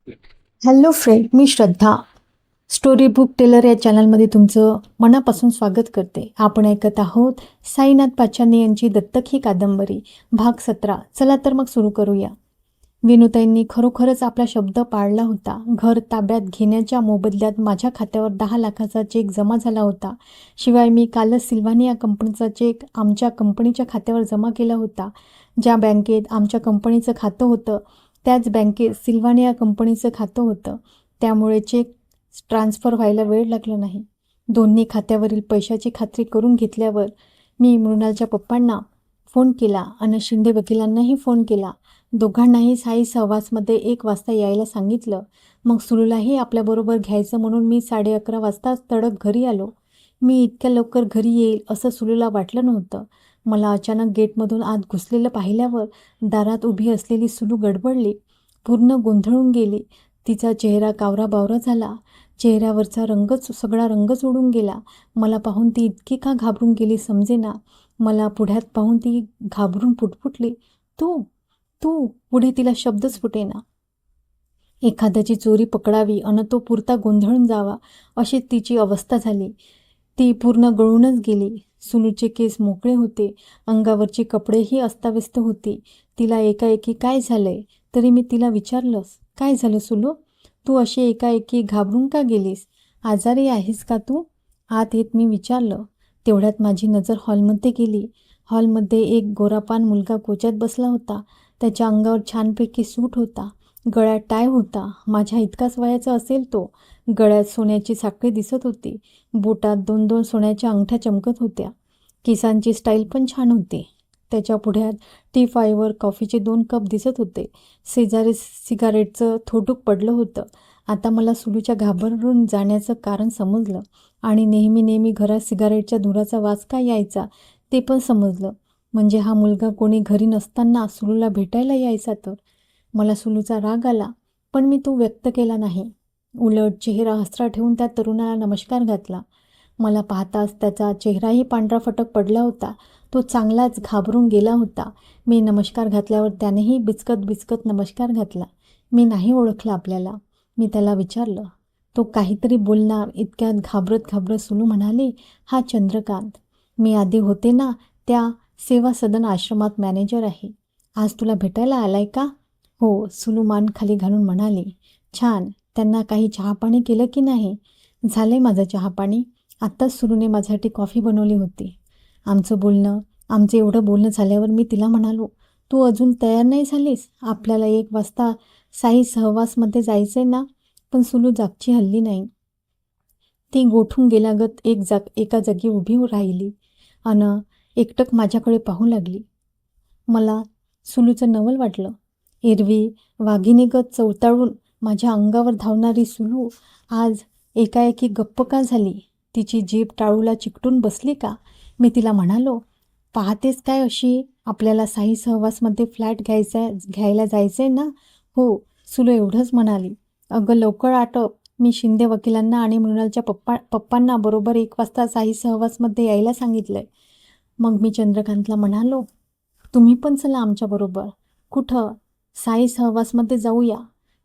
Hello friend, मी श्रद्धा. Story book teller या चॅनलमध्ये तुमचं मनापासून स्वागत करते. आपण ऐकत आहोत साईनाथ पाचानी यांची दत्तक ही कादंबरी, भाग 17. चला तर मग सुरू करूया. विनुताईंनी खरोखरच आपला शब्द पाळला होता. घर ताब्यात घेण्याच्या मोबदल्यात माझ्या खात्यावर 10 लाखाचा चेक जमा झाला होता. शिवाय मी कालच सिल्व्हानिया कंपनीचा चेक आमच्या कंपनीच्या खात्यावर जमा केला होता. ज्या बँकेत आमच्या कंपनीचं खातं होतं त्याच बँकेत सिल्व्हानिया कंपनीचं खातं होतं. त्यामुळे चेक ट्रान्स्फर व्हायला वेळ लागला नाही. दोन्ही खात्यावरील पैशाची खात्री करून घेतल्यावर मी मृणालच्या पप्पांना फोन केला आणि शिंदे वकिलांनाही फोन केला. दोघांनाही साई सहवासमध्ये 1 वाजता यायला सांगितलं. मग सुलूलाही आपल्याबरोबर घ्यायचं म्हणून मी 11:30 वाजता तडक घरी आलो. मी इतक्या लवकर घरी येईल असं सुलूला वाटलं नव्हतं. मला अचानक गेटमधून आत घुसलेलं पाहिल्यावर दारात उभी असलेली सुलू गडबडली, पूर्ण गोंधळून गेली. तिचा चेहरा कावराबावरा झाला. चेहऱ्यावरचा सगळा रंगच उडून गेला. मला पाहून ती इतकी का घाबरून गेली समजेना. मला पुढ्यात पाहून ती घाबरून पुटपुटली, तू तू पुढे तिला शब्दच फुटेना. एखाद्याची चोरी पकडावी अन तो पुरता गोंधळून जावा अशी तिची अवस्था झाली. ती पूर्ण गळूनच गेली. सुलूचे केस मोकळे होते. अंगावरची कपडेही अस्ताव्यस्त होती. तिला एकाएकी काय झालंय? तरी मी तिला विचारलंच, काय झालं सुलू? तू अशी एकाएकी घाबरून का गेलीस? आजारी आहेस का तू? आत येत मी विचारलं. तेवढ्यात माझी नजर हॉलमध्ये गेली. हॉलमध्ये एक गोरापान मुलगा कोच्यात बसला होता. त्याच्या अंगावर छानपैकी सूट होता. गळ्यात टाय होता. माझ्या इतकाच वयाचा असेल तो. गळ्यात सोन्याची साखळी दिसत होती. बोटात 2-2 सोन्याच्या अंगठ्या चमकत होत्या. केसांची स्टाईल पण छान होती. त्याच्या पुढ्यात टी-पॉयवर कॉफीचे 2 कप दिसत होते. शेजारी सिगारेटचं थोटूक पडलं होतं. आता मला सुलूच्या घाबरून जाण्याचं कारण समजलं आणि नेहमी घरात सिगारेटच्या धुराचा वास का यायचा ते पण समजलं. म्हणजे हा मुलगा कोणी घरी नसताना सुलूला भेटायला यायचा तर. मला सुलूचा राग आला, पण मी तो व्यक्त केला नाही. उलट चेहरा हसरा ठेवून त्या तरुणाला नमस्कार घातला. मला पाहताच त्याचा चेहराही पांढरा फटक पडला होता. तो चांगलाच घाबरून गेला होता. मी नमस्कार घातल्यावर त्यानेही बिचकत नमस्कार घातला. मी नाही ओळखलं आपल्याला. मी त्याला विचारलं. तो काहीतरी बोलणार इतक्यात घाबरत सुलू म्हणाली, हा चंद्रकांत. मी आधी होते ना त्या सेवा सदन आश्रमात मॅनेजर आहे. आज तुला भेटायला आलाय का? हो, सुलू मान खाली घालून म्हणाली. छान. त्यांना काही चहापाणी केलं की नाही? झालंय माझं चहापाणी. आत्ताच सुलूने माझ्यासाठी कॉफी बनवली होती. आमचं एवढं बोलणं झाल्यावर मी तिला म्हणालो, तू अजून तयार नाही झालीस? आपल्याला 1 वाजता साई सहवासमध्ये जायचंय ना? पण सुलू जागची हलली नाही. ती गोठून गेल्यागत एका जागी उभी राहिली अन एकटक माझ्याकडे पाहू लागली. मला सुलूचं नवल वाटलं. एरवी वाघिणीगत चवताळून माझ्या अंगावर धावणारी सुलू आज एकाएकी गप्प का झाली? तिची जीभ टाळूला चिकटून बसली का? मी तिला म्हणालो, पाहतेस काय अशी? आपल्याला साई सहवासमध्ये फ्लॅट घ्यायला जायचंय ना? हो, सुलू एवढंच म्हणाली. अगं लवकर आटप. मी शिंदे वकिलांना आणि मृणालच्या पप्पांना बरोबर 1 वाजता साई सहवासमध्ये यायला सांगितलंय. मग मी चंद्रकांतला म्हणालो, तुम्ही पण चला आमच्याबरोबर. कुठं? साई सहवासमध्ये जाऊया.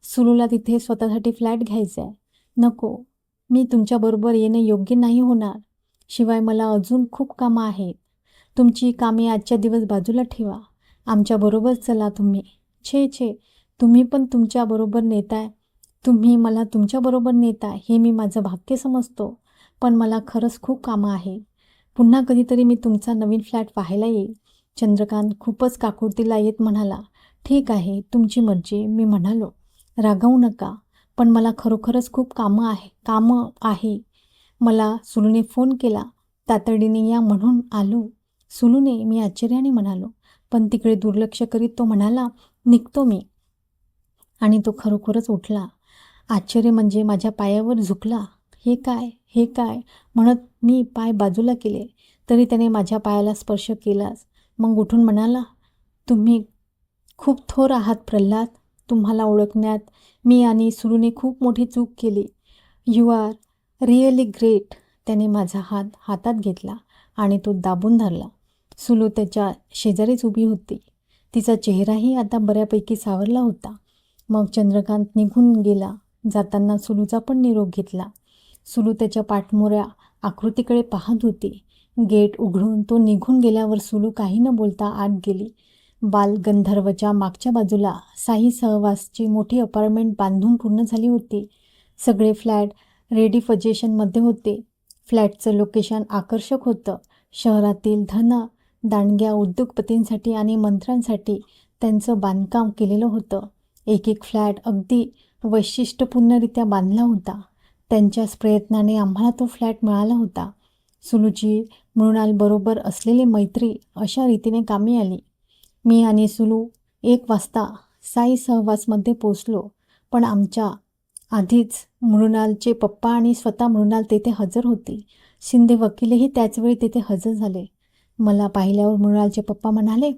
सुलूला तिथे स्वतःसाठी फ्लॅट घ्यायचा आहे. नको, मी तुमच्याबरोबर येणं योग्य नाही होणार. शिवाय मला अजून खूप कामं आहेत. तुमची कामे आजच्या दिवस बाजूला ठेवा. आमच्याबरोबर चला तुम्ही. छे, तुम्ही पण तुमच्याबरोबर नेताय. तुम्ही मला तुमच्याबरोबर नेताय हे मी माझं भाग्य समजतो. पण मला खरंच खूप कामं आहेत. पुन्हा कधीतरी मी तुमचा नवीन फ्लॅट पाहायला येईल. चंद्रकांत खूपच काकुळतीला येत म्हणाला, ठीक आहे, तुमची मर्जी. मी म्हणालो, रागावू नका, पण मला खरोखरच खूप कामं आहे. मला सुलूने फोन केला. तातडीने या म्हणून आलो. सुलूने? मी आश्चर्याने म्हणालो. पण तिकडे दुर्लक्ष करीत तो म्हणाला, निघतो मी. आणि तो खरोखरच उठला. आश्चर्य म्हणजे माझ्या पायावर झुकला. हे काय म्हणत मी पाय बाजूला केले. तरी त्याने माझ्या पायाला स्पर्श केलाच. मग उठून म्हणाला, तुम्ही खूप थोर आहात प्रल्हाद. तुम्हाला ओळखण्यात मी आणि सुलूने खूप मोठी चूक केली. You are really great. त्याने माझा हात हातात घेतला आणि तो दाबून धरला. सुलू त्याच्या शेजारीच उभी होती. तिचा चेहराही आता बऱ्यापैकी सावरला होता. मग चंद्रकांत निघून गेला. जाताना सुलूचा पण निरोप घेतला. सुलू त्याच्या पाठमोऱ्या आकृतीकडे पाहत होती. गेट उघडून तो निघून गेल्यावर सुलू काही न बोलता आत गेली. बालगंधर्वच्या मागच्या बाजूला साई सहवासची मोठी अपार्टमेंट बांधून पूर्ण झाली होती. सगळे फ्लॅट रेडी पोझिशनमध्ये होते. फ्लॅटचं लोकेशन आकर्षक होतं. शहरातील दांडग्या उद्योगपतींसाठी आणि मंत्र्यांसाठी त्यांचं बांधकाम केलेलं होतं. एक एक फ्लॅट अगदी वैशिष्ट्यपूर्णरित्या बांधला होता. त्यांच्याच प्रयत्नाने आम्हाला तो फ्लॅट मिळाला होता. सुलूची मृणालबरोबर असलेली मैत्री अशा रीतीने कामी आली. मी आणि सुलू 1 वाजता साई सहवासमध्ये पोचलो. पण आमच्या आधीच मृणालचे पप्पा आणि स्वतः मृणाल तेथे हजर होती. शिंदे वकीलही त्याचवेळी तेथे हजर झाले. मला पाहिल्यावर मृणालचे पप्पा म्हणाले,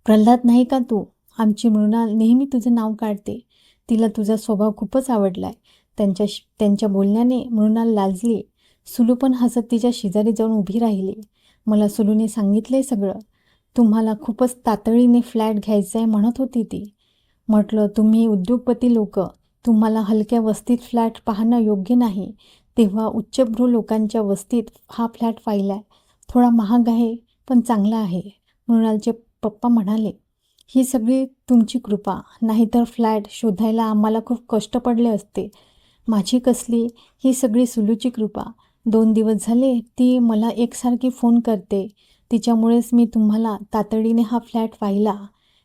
प्रल्हाद नाही का तू? आमची मृणाल नेहमी तुझं नाव काढते. तिला तुझा स्वभाव खूपच आवडलाय. त्यांच्या बोलण्याने मृणाल लाजली. सुलू पण हसत तिच्या शेजारी जाऊन उभी राहिली. मला सुलूने सांगितले सगळं. तुम्हाला खूपच तातडीने फ्लॅट घ्यायचा आहे म्हणत होती ती. म्हटलं, तुम्ही उद्योगपती लोक, तुम्हाला हलक्या वस्तीत फ्लॅट पाहणं योग्य नाही. तेव्हा उच्चभ्रू लोकांच्या वस्तीत हा फ्लॅट पाहिलाय. थोडा महाग आहे पण चांगला आहे. मृणालचे पप्पा म्हणाले, ही सगळी तुमची कृपा, नाहीतर फ्लॅट शोधायला आम्हाला खूप कष्ट पडले असते. माझी कसली, ही सगळी सुलूची कृपा. 2 दिवस झाले ती मला एकसारखी फोन करते. तिच्यामुळेच मी तुम्हाला तातडीने हा फ्लॅट पाहिला.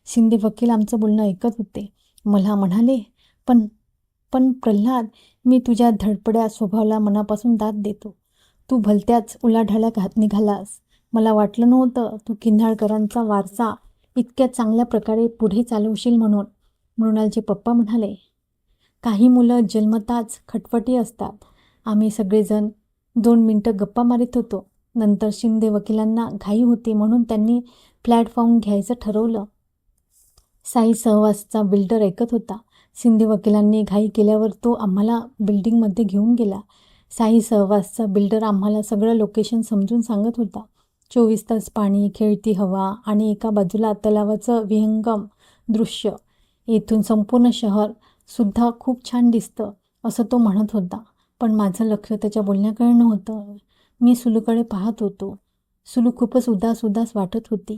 शिंदे वकील आमचं बोलणं ऐकत होते. मला म्हणाले, पण प्रल्हाद, मी तुझ्या धडपड्या स्वभावाला मनापासून दाद देतो. तू भलत्याच उलाढाल्या निघालास. मला वाटलं नव्हतं तू किन्हाळकरांचा वारसा इतक्या चांगल्या प्रकारे पुढे चालवशील म्हणून. मृणालचे पप्पा म्हणाले, काही मुलं जन्मताच खटपटी असतात. आम्ही सगळेजण 2 मिनिटं गप्पा मारित होतो. नंतर शिंदे वकिलांना घाई होती म्हणून त्यांनी फ्लॅट पाहून घ्यायचं ठरवलं. साई सहवासचा बिल्डर ऐकत होता. शिंदे वकिलांनी घाई केल्यावर तो आम्हाला बिल्डिंगमध्ये घेऊन गेला. साई सहवासचा बिल्डर आम्हाला सगळं लोकेशन समजून सांगत होता. 24 तास पाणी, खेळती हवा आणि एका बाजूला तलावाचं विहंगम दृश्य. येथून संपूर्ण शहर सुद्धा खूप छान दिसतं असं तो म्हणत होता. पण माझं लक्ष त्याच्या बोलण्याकडे नव्हतं. मी सुलूकडे पाहत होतो. सुलू खूपच उदास वाटत होती.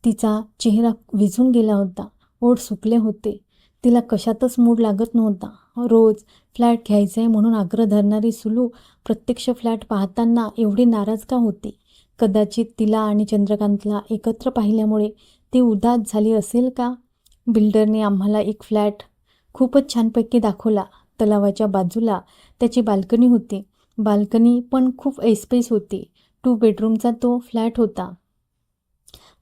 तिचा चेहरा विझून गेला होता. ओठ सुकले होते. तिला कशातच मूड लागत नव्हता. रोज फ्लॅट घ्यायचा आहे म्हणून आग्रह धरणारी सुलू प्रत्यक्ष फ्लॅट पाहताना एवढी नाराज का होती? कदाचित तिला आणि चंद्रकांतला एकत्र पाहिल्यामुळे ती उदास झाली असेल का? बिल्डरने आम्हाला एक फ्लॅट खूपच छानपैकी दाखवला. तलावाच्या बाजूला त्याची बाल्कनी होती. बाल्कनी पण खूप ऐसपैस होती. 2 बेडरूमचा तो फ्लॅट होता.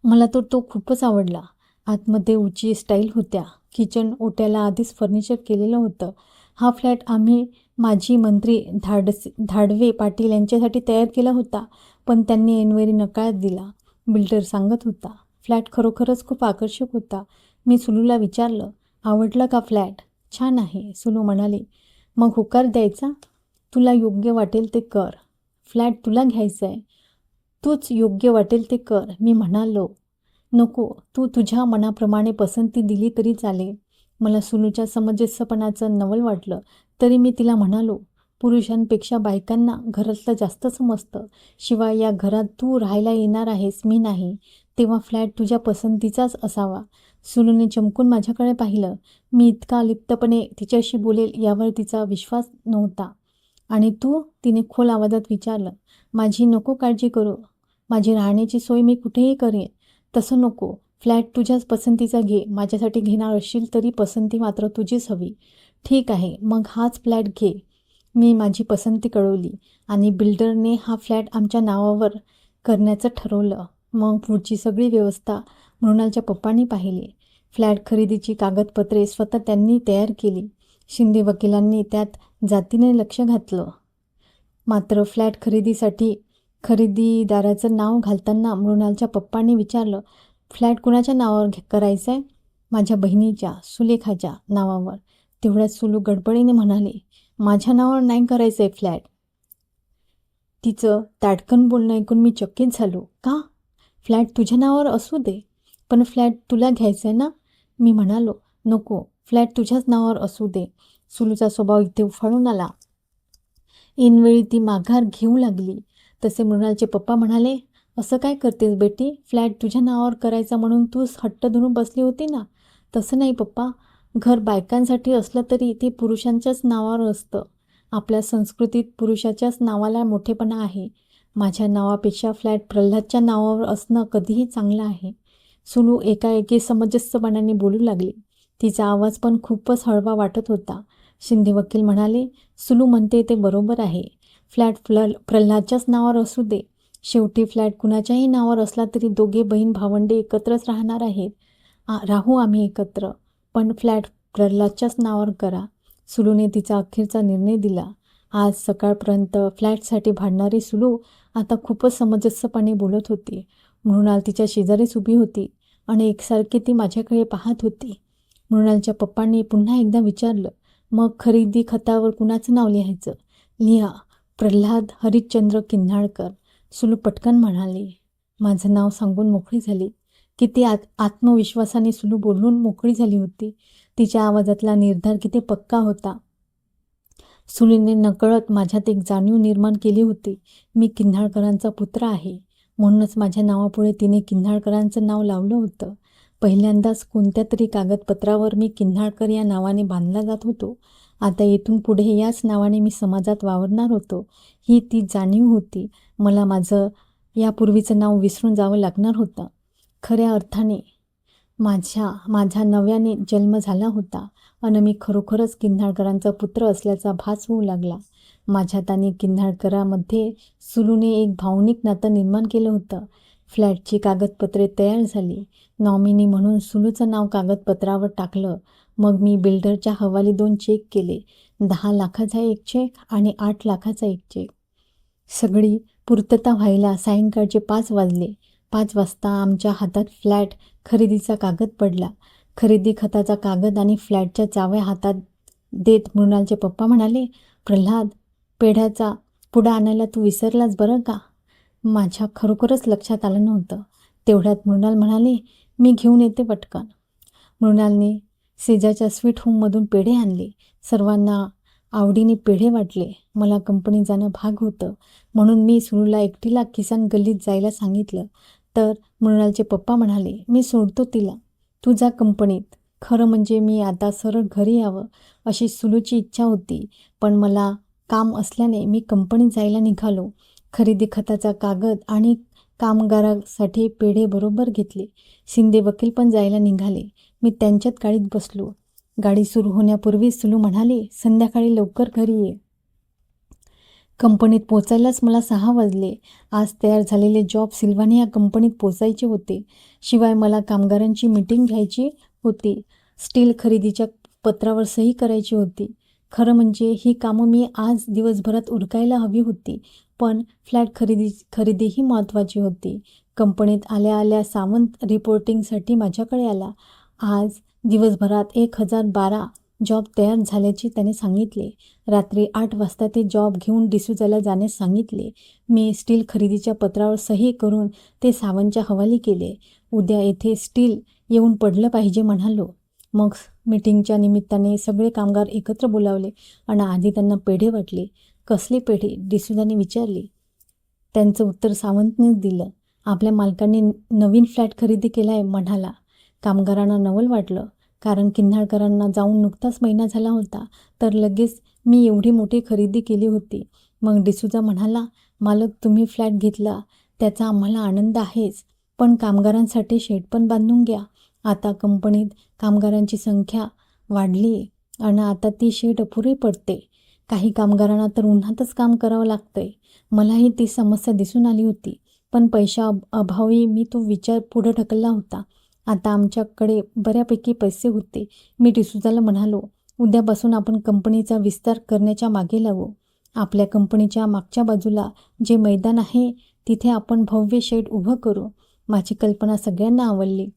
मला तर तो खूपच आवडला. आतमध्ये उंची स्टाईल होत्या. किचन ओट्याला आधीच फर्निचर केलेलं होतं. हा फ्लॅट आम्ही माजी मंत्री धाडवे पाटील यांच्यासाठी तयार केला होता, पण त्यांनी ऐनवेळी नकार दिला. बिल्डर सांगत होता. फ्लॅट खरोखरच खूप आकर्षक होता. मी सुलूला विचारलं, आवडला का फ्लॅट? छान आहे, सुलू म्हणाली. मग होकार द्यायचा? तुला योग्य वाटेल ते कर. फ्लॅट तुला घ्यायचा आहे. तूच योग्य वाटेल ते कर, मी म्हणालो. नको, तू तुझ्या मनाप्रमाणे पसंती दिली तरी चालेल. मला सुलूच्या समंजसपणाचं नवल वाटलं. तरी मी तिला म्हणालो, पुरुषांपेक्षा बायकांना घरातलं जास्त समजतं. शिवाय या घरात तू राहायला येणार आहेस, मी नाही. तेव्हा फ्लॅट तुझ्या पसंतीचाच असावा. सुलूने चमकून माझ्याकडे पाहिलं. मी इतका लिप्तपणे तिच्याशी बोलेल यावर तिचा विश्वास नव्हता. आणि तू? तिने खोल आवाजात विचारलं. माझी नको काळजी करू. माझी राहण्याची सोय मी कुठेही करेन. तसं नको. फ्लॅट तुझ्याच पसंतीचा घे. माझ्यासाठी घेणार असशील तरी पसंती मात्र तुझीच हवी. ठीक आहे, मग हाच फ्लॅट घे. मी माझी पसंती कळवली आणि बिल्डरने हा फ्लॅट आमच्या नावावर करण्याचं ठरवलं. मग पुढची सगळी व्यवस्था मृणालच्या पप्पांनी पाहिली. फ्लॅट खरेदीची कागदपत्रे स्वतः त्यांनी तयार केली. शिंदे वकिलांनी त्यात जातीने लक्ष घातलं. मात्र फ्लॅट खरेदीसाठी खरेदीदाराचं नाव घालताना मृणालच्या पप्पांनी विचारलं, फ्लॅट कुणाच्या नावावर करायचं आहे? माझ्या बहिणीच्या, सुलेखाच्या नावावर. तेवढ्यात सुलू गडबडीने म्हणाली, माझ्या नावावर नाही करायचं आहे फ्लॅट. तिचं ताडकन बोलणं ऐकून मी चकित झालो. का? फ्लॅट तुझ्या नावावर असू दे, पण फ्लॅट तुला घ्यायचा आहे ना? मी म्हणालो, नको, फ्लॅट तुझ्याच नावावर असू दे. सुलूचा स्वभाव इथे उफाळून आला. ऐनवेळी ती माघार घेऊ लागली. तसे मृणालचे पप्पा म्हणाले, असं काय करतेस बेटी? फ्लॅट तुझ्या नावावर करायचा म्हणून तूच हट्ट धरून बसली होती ना? तसं नाही पप्पा, घर बायकांसाठी असलं तरी ते पुरुषांच्याच नावावर असतं. आपल्या संस्कृतीत पुरुषाच्याच नावाला मोठेपणा आहे. माझ्या नावापेक्षा फ्लॅट प्रल्हादच्या नावावर असणं कधीही चांगलं आहे. सुलू एकाएकी समंजसपणाने बोलू लागली. तिचा आवाज पण खूपच हळवा वाटत होता. शिंदे वकील म्हणाले, सुलू म्हणते ते बरोबर आहे. फ्लॅट प्रल्हादच्याच नावावर असू दे. शेवटी फ्लॅट कुणाच्याही नावावर असला तरी दोघे बहीण भावंडे एकत्रच राहणार आहेत. राहू आम्ही एकत्र, पण फ्लॅट प्रल्हादच्याच नावावर करा. सुलूने तिचा अखेरचा निर्णय दिला. आज सकाळपर्यंत फ्लॅटसाठी भांडणारी सुलू आता खूपच समंजसपणे बोलत होती. मृणाल तिच्या शेजारीच उभी होती आणि एकसारखी ती माझ्याकडे पाहत होती. मृणालच्या पप्पांनी पुन्हा एकदा विचारलं, मग खरेदी खतावर कुणाचं नाव लिहायचं? लिहा, प्रल्हाद हरिश्चंद्र किन्हाळकर. सुलू पटकन म्हणाली. माझं नाव सांगून मोकळी झाली. किती आत्मविश्वासाने सुलू बोलून मोकळी झाली होती. तिच्या आवाजातला निर्धार किती पक्का होता. सुलूने नकळत माझ्यात एक जाणीव निर्माण केली होती. मी किन्हाळकरांचा पुत्र आहे, म्हणूनच माझ्या नावापुढे तिने किन्हाळकरांचं नाव लावलं होतं. पहिल्यांदाच कोणत्या तरी कागदपत्रावर मी किन्हाळकर या नावाने बांधला जात होतो. आता येथून पुढे याच नावाने मी समाजात वावरणार होतो. ही ती जाणीव होती. मला माझं यापूर्वीचं नाव विसरून जावं लागणार होतं. खऱ्या अर्थाने माझा नव्याने जन्म झाला होता आणि मी खरोखरच किन्हाळकरांचा पुत्र असल्याचा भास होऊ लागला. माझ्यात आणि किन्हाळकरामध्ये सुलूने एक भावनिक नातं निर्माण केलं होतं. फ्लॅटची कागदपत्रे तयार झाली. नॉमिनी म्हणून सुलूचं नाव कागदपत्रावर टाकलं. मग मी बिल्डरच्या हवाली 2 चेक केले. 10 लाखाचा एक चेक आणि 8 लाखाचा एक चेक. सगळी पूर्तता व्हायला सायंकाळचे 5 वाजले. 5 वाजता आमच्या हातात फ्लॅट खरेदीचा कागद पडला. खरेदी खताचा कागद आणि फ्लॅटच्या चाव्या हातात देत मृणालचे पप्पा म्हणाले, प्रल्हाद, पेढ्याचा पुडा आणायला तू विसरलास बरं का? माझ्या खरोखरच लक्षात आलं नव्हतं. तेवढ्यात मृणाल म्हणाली, मी घेऊन येते पटकन. मृणालने शेजारच्या स्वीट होममधून पेढे आणले. सर्वांना आवडीने पेढे वाटले. मला कंपनीत जाणं भाग होतं, म्हणून मी सुलूला एकटीला किसान गल्लीत जायला सांगितलं. तर मृणालचे पप्पा म्हणाले, मी सोडतो तिला, तू जा कंपनीत. खरं म्हणजे मी आता सरळ घरी यावं अशी सुलूची इच्छा होती, पण मला काम असल्याने मी कंपनीत जायला निघालो. खरेदी खताचा कागद आणि कामगारासाठी पेढे बरोबर घेतले. शिंदे वकील पण जायला निघाले. मी त्यांच्यात गाडीत बसलो. गाडी सुरू होण्यापूर्वी सुलू म्हणाली, संध्याकाळी लवकर घरी ये. कंपनीत पोचायलाच मला 6 वाजले. आज तयार झालेले जॉब सिल्व्हानिया कंपनीत पोचायचे होते. शिवाय मला कामगारांची मीटिंग घ्यायची होती. स्टील खरेदीच्या पत्रावर सही करायची होती. खरं म्हणजे ही कामं मी आज दिवसभरात उरकायला हवी होती, पण फ्लॅट खरेदीही महत्त्वाची होती. कंपनीत आल्या आल्या सावंत रिपोर्टिंगसाठी माझ्याकडे आला. आज दिवसभरात 1012 जॉब तयार झाल्याचे त्याने सांगितले. रात्री 8 वाजता ते जॉब घेऊन डिसूजाला जाण्यास सांगितले. मी स्टील खरेदीच्या पत्रावर सही करून ते सावंतच्या हवाली केले. उद्या येथे स्टील येऊन पडलं पाहिजे म्हणालो. मग मीटिंगच्या निमित्ताने सगळे कामगार एकत्र बोलावले आणि आधी त्यांना पेढे वाटले. कसले पेढे? डिसूजाने विचारले. त्यांचं उत्तर सावंतनेच दिलं. आपल्या मालकांनी नवीन फ्लॅट खरेदी केला आहे म्हणाला. कामगारांना नवल वाटलं, कारण किन्हाळकरांना जाऊन नुकताच महिना झाला होता, तर लगेच मी एवढी मोठी खरेदी केली होती. मग डिसूजा म्हणाला, मालक, तुम्ही फ्लॅट घेतला त्याचा आम्हाला आनंद आहेच, पण कामगारांसाठी शेड पण बांधून घ्या. आता कंपनीत कामगारांची संख्या वाढली आणि आता ती शेड अपुरी पडते. काही कामगारांना तर उन्हातच काम करावं लागतंय. मलाही ती समस्या दिसून आली होती, पण पैशा अभावी मी तो विचार पुढे ढकलला होता. आता आमच्याकडे बऱ्यापैकी पैसे होते. मी डिसूजाला म्हणालो, उद्यापासून आपण कंपनीचा विस्तार करण्याच्या मागे लागू. आपल्या कंपनीच्या मागच्या बाजूला जे मैदान आहे तिथे आपण भव्य शेड उभं करू. माझी कल्पना सगळ्यांना आवडली.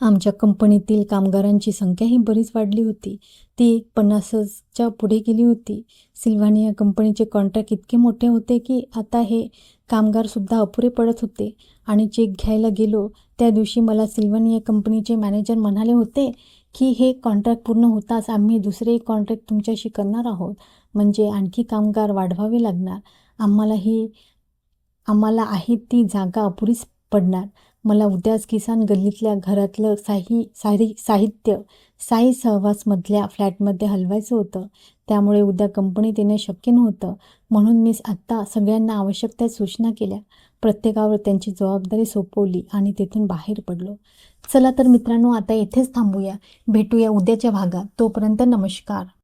आमच्या कंपनीतील कामगारांची संख्याही बरीच वाढली होती. ती 50च्या पुढे गेली होती. सिल्व्हानिया कंपनीचे कॉन्ट्रॅक्ट इतके मोठे होते की आता हे कामगारसुद्धा अपुरे पडत होते. आणि चेक घ्यायला गेलो त्या दिवशी मला सिल्व्हानिया कंपनीचे मॅनेजर म्हणाले होते की हे कॉन्ट्रॅक्ट पूर्ण होताच आम्ही दुसरे कॉन्ट्रॅक्ट तुमच्याशी करणार आहोत, म्हणजे आणखी कामगार वाढवावे लागणार, आम्हाला आहे ती जागा अपुरीच पडणार. मला उद्याच किसान गल्लीतल्या घरातलं साहित्य साई सहवासमधल्या फ्लॅटमध्ये हलवायचं होतं. त्यामुळे उद्या कंपनीत येणं शक्य नव्हतं. म्हणून मी आत्ता सगळ्यांना आवश्यक त्या सूचना केल्या, प्रत्येकावर त्यांची जबाबदारी सोपवली आणि तिथून बाहेर पडलो. चला तर मित्रांनो, आता इथेच थांबूया. भेटूया उद्याच्या भागात. तोपर्यंत नमस्कार.